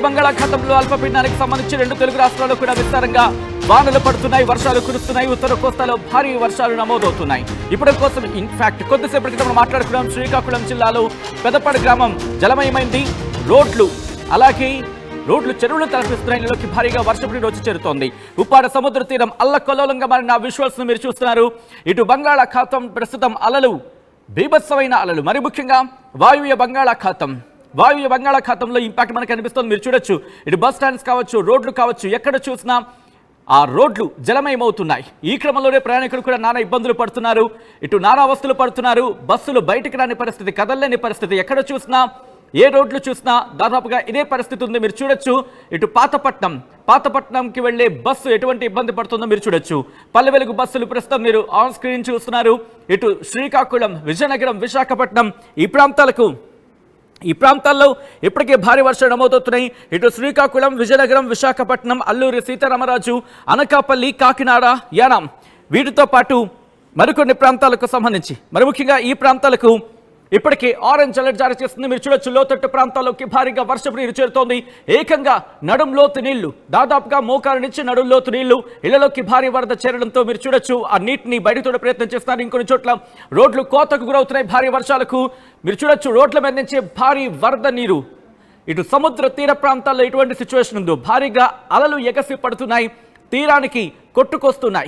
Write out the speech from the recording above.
బంగాళాఖాతంలో అల్పపీడనానికి సంబంధించి 2 తెలుగు రాష్ట్రాల్లో కూడా విస్తారంగా వానలు పడుతున్నాయి, వర్షాలు కురుస్తున్నాయి. ఉత్తర కోస్తాలో భారీ వర్షాలు నమోదవుతున్నాయి. ఇప్పటి కోసం ఇన్ఫాక్ట్ కొద్దిసేపటి క్రితం మాట్లాడుకున్నాం. శ్రీకాకుళం జిల్లాలో పెదపాడు గ్రామం జలమయమైంది. రోడ్లు చెరువులు తలపిస్తున్నాయి. ఇళ్ళలోకి భారీగా వర్షపు నీరు వచ్చి చేరుతోంది. ఉప్పాడ సముద్ర తీరం అల్లకల్లోలంగా మారిన విజువల్స్ ను మీరు చూస్తున్నారు. ఇటు బంగాళాఖాతం ప్రస్తుతం అలలు బీభత్సమైన అలలు, మరి ముఖ్యంగా వాయువ్య బంగాళాఖాతంలో ఇంపాక్ట్ మనకు కనిపిస్తుంది. మీరు చూడొచ్చు, ఇటు బస్ స్టాండ్స్ కావచ్చు, రోడ్లు కావచ్చు, ఎక్కడ చూసినా ఆ రోడ్లు జలమయమవుతున్నాయి. ఈ క్రమంలోనే ప్రయాణికులు కూడా నానా ఇబ్బందులు పడుతున్నారు. ఇటు నానా అవస్థలు పడుతున్నారు. బస్సులు బయటకు రాని పరిస్థితి, కదలలేని పరిస్థితి. ఎక్కడ చూసినా, ఏ రోడ్లు చూసినా దాదాపుగా ఇదే పరిస్థితి ఉంది. మీరు చూడొచ్చు, ఇటు పాతపట్నంకి వెళ్లే బస్సు ఎటువంటి ఇబ్బంది పడుతుందో మీరు చూడొచ్చు. పల్లె వెలుగు బస్సులు ప్రస్తుతం మీరు ఆన్ స్క్రీన్ చూస్తున్నారు. ఇటు శ్రీకాకుళం, విజయనగరం, విశాఖపట్నం ఈ ప్రాంతాల్లో ఇప్పటికే భారీ వర్షాలు నమోదవుతున్నాయి. ఇటు శ్రీకాకుళం, విజయనగరం, విశాఖపట్నం, అల్లూరి సీతారామరాజు, అనకాపల్లి, కాకినాడ, యానాం వీటితో పాటు మరికొన్ని ప్రాంతాలకు సంబంధించి, మరి ముఖ్యంగా ఈ ప్రాంతాలకు ఇప్పటికే ఆరెంజ్ అలర్ట్ జారీ చేస్తుంది. మీరు చూడొచ్చు, లోతట్టు ప్రాంతాల్లోకి భారీగా వర్షపు నీరు చేరుతోంది. ఏకంగా నడుం లోతు నీళ్లు, దాదాపుగా మోకాలు నుంచి నడుం లోతు నీళ్లు ఇళ్లలోకి భారీ వరద చేరడంతో మీరు చూడొచ్చు, ఆ నీటిని బయటతోడే ప్రయత్నం చేస్తున్నారు. ఇంకొన్ని చోట్ల రోడ్లు కోతకు గురవుతున్నాయి భారీ వర్షాలకు. మీరు చూడొచ్చు, రోడ్ల మీద నుంచి భారీ వరద నీరు. ఇటు సముద్ర తీర ప్రాంతాల్లో ఎటువంటి సిచ్యువేషన్ ఉందో, భారీగా అలలు ఎగసి పడుతున్నాయి, తీరానికి కొట్టుకొస్తున్నాయి.